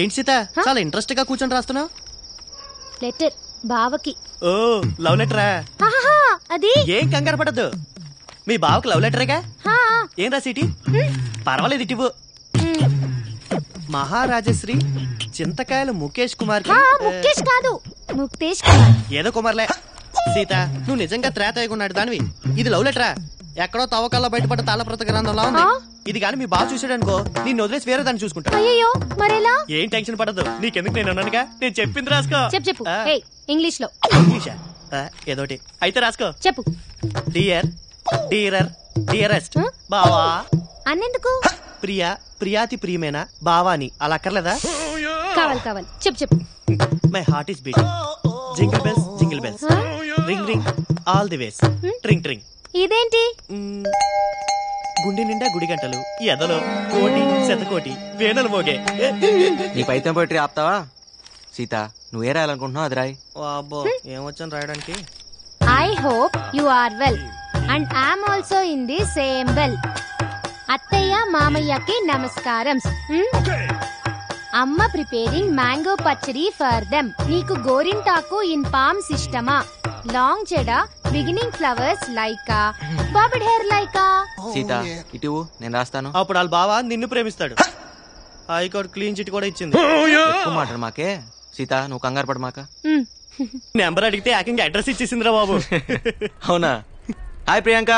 ఏంటి సీత చాలా ఇంట్రెస్ట్ గా కూర్చొని రాస్తున్నావు? లెటర్ బావకి. ఓ లవ్ లెటరా? అది ఏం కంగారు పడద్దు, మీ బావకి లవ్ లెటరేగా. ఏం రాసిటి? పర్వాలేదు ఇటివు. మహారాజశ్రీ చింతకాయల ముఖేష్ కుమార్. ముఖేష్ కాదు, ముక్తేష్ కుమార్. ఏదో కుమార్లే. సీత నువ్వు నిజంగా త్రేతయ్యకున్నాడు దానివి. ఇది లవ్ లెటరా? ఎక్కడో తవ్వకాల్లో బయటపడ్డ తాళప్రత గ్రంథంలా ఉంది. ఇది గాని మీ బావ చూసాడు అనుకో, నిన్ను వదిలేసి వేరే దాన్ని చూసుకుంటా. అయ్యో మరేలా? ఏం టెన్షన్ పడద్దు, నీకెందుకు, నేను అన్నానుగా. నేను చెప్పింది రాసుకో. చెప్పు. ఇంగ్లీష్ లో. ఇంగ్లీషా? ఏదోటి అయితే రాసుకో. చెప్పు. డియర్, డియరర్, డియరెస్ట్ బావా. అన్నెందుకు? ప్రియా, ప్రియాతి ప్రియమేనా బావాని అలా అక్కర్లేదా? కావాలి. చెప్పు. My heart is beating. Jingle bells, jingle bells, ring ring all the ways, tring tring. ఇదేంటి? గుండె నిండా గుడి గంటలు, ఎదలో కోటి శతకోటి వేణులు మోగే. నీ పైతం పోయి ఆపుతావా? సీత నువ్వే రాయాలనుకుంటున్నావు అది రాయి. అబ్బో ఏమొచ్చాను రాయడానికి. I hope you are well and I'm also in the same well. అత్తయ్య మామయ్యకి నమస్కారం. అమ్మ preparing mango pachadi for them. నీకు గోరింటాకు ఇన్ పామ్స్ ఇష్టమా? లాంగ్ చెడ beginning flowers like a, bobbed hair like a. Sita ఇటు నేను రాస్తాను. అప్పుడు వాళ్ళ బావ నిన్ను ప్రేమిస్తాడు. హైకోర్టు క్లీన్ చిట్ కూడా ఇచ్చింది. ఎక్కువ మాట మాకే. సీత నువ్వు కంగారు పడ మాక. నెంబర్ అడిగితే ఏకంగా అడ్రస్ ఇచ్చేసిందిరా బాబు. అవునా? హాయ్ ప్రియాంక.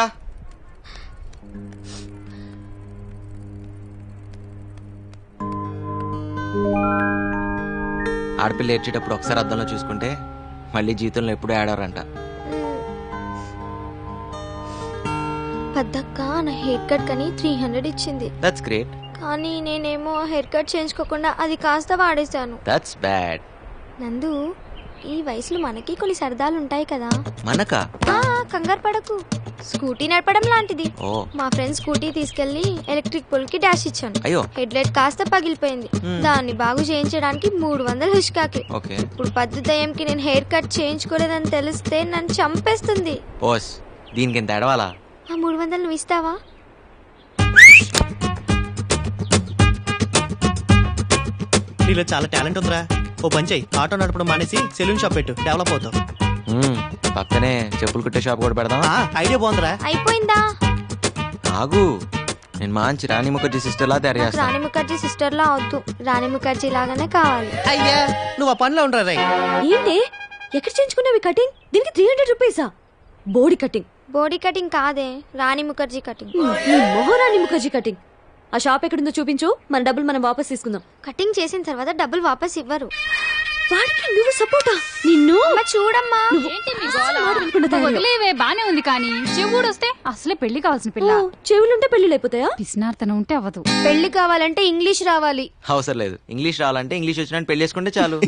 ఆడపిల్ల ఏడ్చేటప్పుడు ఒకసారి అద్దంలో చూసుకుంటే మళ్ళీ జీవితంలో ఎప్పుడూ ఆడారంట. పెద్దక్క నా హెయిర్ కట్ కని 300 ఇచ్చింది. That's great. కానీ నేనేమో హెయిర్ కట్ చేయించుకోకుండా అది కాస్త వాడేశాను. That's bad. నందు ఈ వయసులో మనకి కొన్ని సరదాలు ఉంటాయి కదా. మనకా? కంగారు పడకు, స్కూటీ నడపడం లాంటిది. మా ఫ్రెండ్ స్కూటీ తీసుకెళ్లి ఎలక్ట్రిక్ పోల్ కి డాష్ ఇచ్చాను. అయ్యో, హెడ్ లైట్ కాస్త పగిలిపోయింది. దాన్ని బాగు చేయించడానికి 300 హుష్కాకి. ఇప్పుడు పద్దు దయ్యంకి నేను హెయిర్ కట్ చేయించుకోలేదని తెలిస్తే నన్ను చంపేస్తుంది. ఓస్ దీనికి ఎంత ఎడవాలా? ఆ 300 నువ్వు ఇస్తావా? నీలో చాలా టాలెంట్ ఉందిరా. ఓ పని చెయ్యి, ఆటో నడపడం మానేసి సెలూన్ షాప్ పెట్టు, డెవలప్ అవుతావు. పక్కనే చెప్పులు కుట్టే షాప్ కూడా పెడదాం. ఐడియా బాగుందిరా. అయిపోయిందా? ఆగు, నేను మంచి రాణి ముఖర్జీ సిస్టర్ లా తయారు చేస్తాను. రాణి ముఖర్జీ సిస్టర్ లా అవుతూ రాణి ముఖర్జీ లాగానే కావాలి. అయ్యా నువ్వు ఆ పనిలో ఉండరా. రై ఏంటి ఎక్కడ చేయించుకున్నావి కటింగ్? దీనికి 300 రూపీసా? బోడీ కటింగ్. బోడీ కటింగ్ కాదే, రాణి ముఖర్జీ కటింగ్. ఈ మహారాణి ముఖర్జీ కటింగ్. ఆ షాప్ ఎక్కడుందో చూపించు, మన డబ్బులు మనం వాపస్ తీసుకుందాం. కటింగ్ చేసిన తర్వాత డబ్బులు వాపస్ ఇవ్వరు. వాడికి నువ్వు సపోర్టా? నిన్ను చూడమ్మా. వదిలేవే బానే ఉంది, కానీ చెవుడు వస్తే అసలే పెళ్లి కావాల్సిన పిల్ల. చెవులుంటే పెళ్లి అయిపోతాయా? పిసినార్తనం ఉంటే అవ్వదు. పెళ్లి కావాలంటే ఇంగ్లీష్ రావాలి. అవసరం లేదు, ఇంగ్లీష్ రావాలంటే ఇంగ్లీష్ వచ్చినట్టు పెళ్లి చేసుకుంటే చాలు.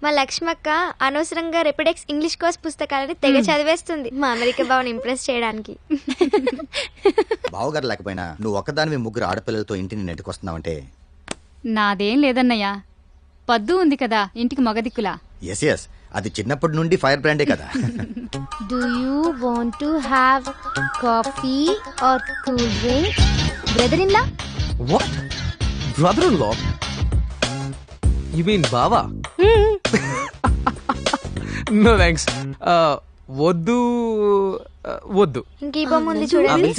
మా లక్ష్మక్క అనవసరంగా రెపిడెక్స్ ఇంగ్లీష్ కోర్స్ పుస్తకాలని తెగ చదివేస్తుంది మా అమెరికా బావని ఇంప్రెస్ చేయడానికి. బావగారు లేకపోయినా నువ్వు ఒక్కదానివి 3 ఆడపిల్లలతో ఇంటిని నెట్టుకొస్తున్నావంటే. నాదేం లేదన్నయ్యా, పద్దు ఉంది కదా ఇంటికి మగదిక్కులా. ఎస్ ఎస్, అది చిన్నప్పటి నుండి ఫైర్ బ్రాండే కదా. Do you want to have coffee or cool drink? Brother-in-law? What? Brother-in-law? You mean Baba? No thanks. వద్దు వద్దు. ఇంక ఈ బొమ్మ ఉంది చూడండి.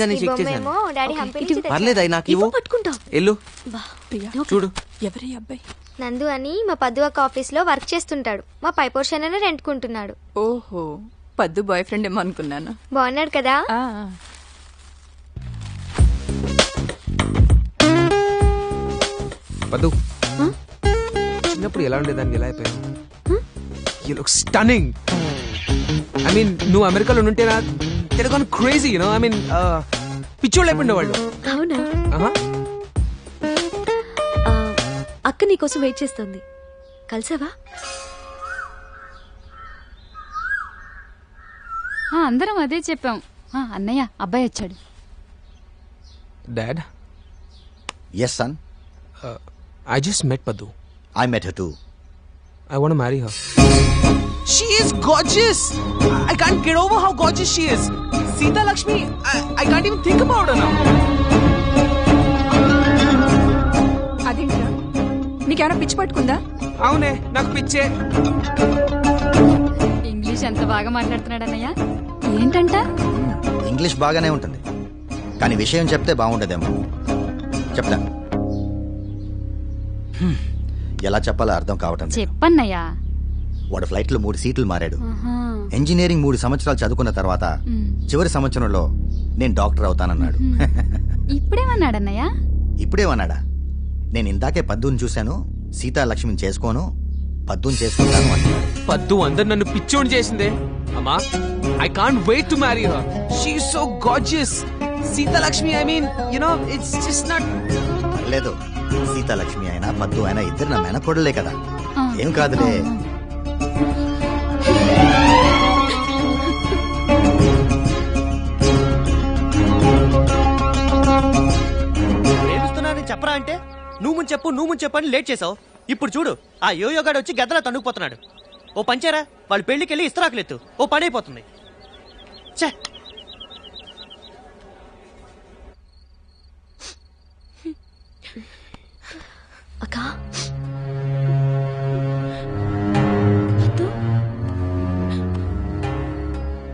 డాడీ హంపి పర్లేదు, నాకు ఇవ్వు. పట్టుకుంటా. ఎల్లు చూడు. ఎవరి అబ్బాయి? నందు అని మా పద్దు ఒక ఆఫీస్ లో వర్క్ చేస్తుంటాడు. మా పై పోర్షన్ అనే రెంట్కుంటున్నాడు. ఓహో, పద్దు బాయ్ ఫ్రెండ్ ఏమో అనుకున్నాను. బాగున్నాడు కదా. పద్దు చిన్నప్పుడు ఎలా ఉండేదాన్ని, ఎలా అయిపోయావు? You look stunning. I mean, నువ్వు అమెరికాలో ఉంటే నా Telugu crazy, you know. I mean పిచ్చోళ్ళు అయిపోయిండే వాళ్ళు. అవునా? అక్క నీకోసం వెయిట్ చేస్తుంది, కలిసావా? అందరం అదే చెప్పాం. అన్నయ్య అబ్బాయి వచ్చాడు. Dad? Yes son. I just met Paddu. I met her too. I want to marry her. She is gorgeous. I can't get over how gorgeous she is. Sita Lakshmi, I can't even think about her now. నీకేమైనా పిచ్చి పట్టుకుందా? అవునే, నాకు పిచ్చే. English ఎంత బాగా మాట్లాడుతున్నాడన్నయ్య. ఏంటంట? English బాగానే ఉంటుంది, కానీ విషయం చెప్తే బాగుండదేమో. చెప్తా. ఎలా చెప్పాలో అర్థం కావటం లేదు. చెప్పన్నయ్యా. వాడు ఫ్లైట్ లో 3 సీట్లు మారాడు. ఇంజనీరింగ్ 3 సంవత్సరాలు చదువుకున్న తర్వాత చివరి సంవత్సరంలో నేను డాక్టర్ అవుతానన్నాడు. ఇప్పుడేమన్నాడన్నయ్య? ఇప్పుడేమన్నాడా? నేను ఇందాకే పద్దుని చూశాను, సీతాలక్ష్మిని చేసుకోను, పద్దుని చేసుకుంటాను అంటున్నాడు. పద్దు అందరు నన్ను పిచ్చోని చేసిందే. అమ్మా, I can't wait to marry her. She is so gorgeous. Sitalakshmi, I mean it's just not. లేదు, సీతాలక్ష్మి అయినా పద్దు అయినా ఇద్దరు నా మేనకోడలే కదా, ఏం కాదులే. ప్రేమిస్తున్నానని చెప్పరా అంటే నువ్వు ముందు చెప్పు అని లేట్ చేసావు. ఇప్పుడు చూడు, ఆ యోయోగాడు వచ్చి గద్దలా తన్నుకుపోతున్నాడు. ఓ పంచారా, వాళ్ళు పెళ్లికెళ్ళి ఇస్తరాకులెత్తు, ఓ పని అయిపోతుంది. ఛే, అక్కా,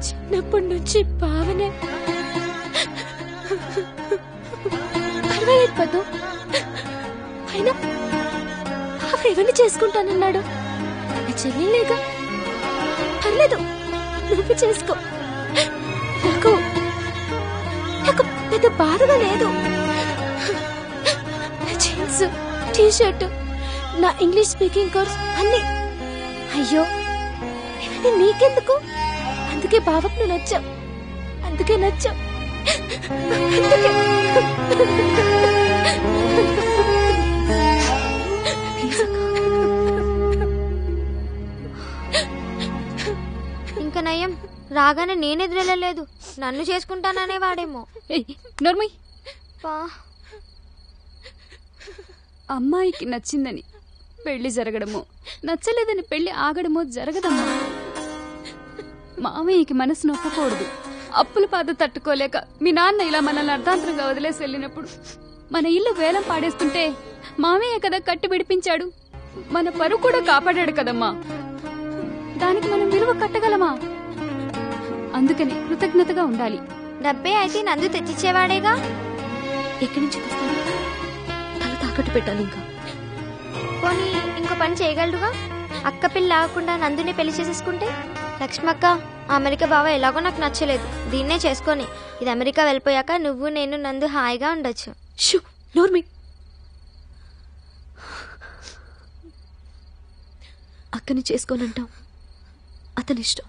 చిన్నప్పటి నుంచి భావనే పర్వాలేదు పద్దు. అయినా ఎవరిని చేసుకుంటానన్నాడు? నా చెల్లెలేగా. పర్లేదు, నువ్వు చేసుకో. నాకు నాకు పెద్ద బాధగా లేదు. నా జీన్స్, టీ షర్ట్, నా ఇంగ్లీష్ స్పీకింగ్ కోర్స్ అన్ని. అయ్యో, ఇవన్నీ నీకెందుకు? అందుకే బావకు నువ్వు నచ్చావు. అందుకే నచ్చావు. ఇంకా నయం, రాగానే నేనెదురెళ్ళలేదు, నన్ను చేసుకుంటాననే వాడేమో. నోర్మయ్, పా, అమ్మాయికి నచ్చిందని పెళ్లి జరగడమో, నచ్చలేదని పెళ్లి ఆగడమో జరగదమ్మా. మామయ్యకి మనసు నొప్పకూడదు. అప్పుల బాధ తట్టుకోలేక మీ నాన్న ఇలా మనల్ని అర్ధాంతరంగా వదిలేసి వెళ్ళినప్పుడు మన ఇల్లు వేలం పాడేస్తుంటే మామయ్య కదా కట్టి విడిపించాడు. మన పరువు కూడా కాపాడాడు కదమ్మా. దానికి మనం విలువ కట్టగలమా? అందుకని కృతజ్ఞతగా ఉండాలి. డబ్బే అయితే నందు తెచ్చిచ్చేవాడేగా. ఎక్కడి నుంచి తెస్తాను? తల తాకట్టు పెట్టాలి. ఇంకా పోనీ ఇంకో పని చేయగలరుగా, అక్క పిల్ల ఆగకుండా నందుని పెళ్లి చేసేసుకుంటే. లక్ష్మక్క, అమెరికా బావ ఎలాగో నాకు నచ్చలేదు, దీన్నే చేసుకొని ఇది అమెరికా వెళ్ళిపోయాక నువ్వు నేను నందు హాయిగా ఉండొచ్చు. షూ, నోర్మి. అక్కని చేసుకోనంటావు, అతని ఇష్టం.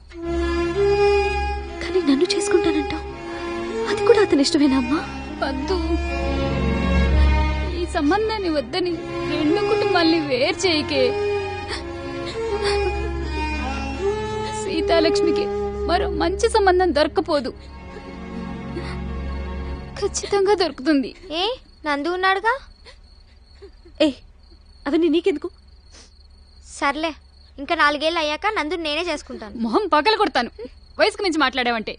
కానీ నన్ను చేసుకుంటానంటావు, అది కూడా అతని ఇష్టమేనా అమ్మా? వద్దు, ఈ సంబంధాన్ని వద్దని 2 కుటుంబాల్ని వేరు చేయకే. సీతాలక్ష్మికి మరో మంచి సంబంధం దొరకపోదు, ఖచ్చితంగా దొరుకుతుంది. ఏ, నందు ఉన్నాడుగా. ఏ, అవన్నీ నీకెందుకు? సర్లే, ఇంకా 4 ఏళ్ళు అయ్యాక నందు నేనే చేసుకుంటాను. మొహం పగల కొడతాను వయసుకు మించి మాట్లాడావంటే.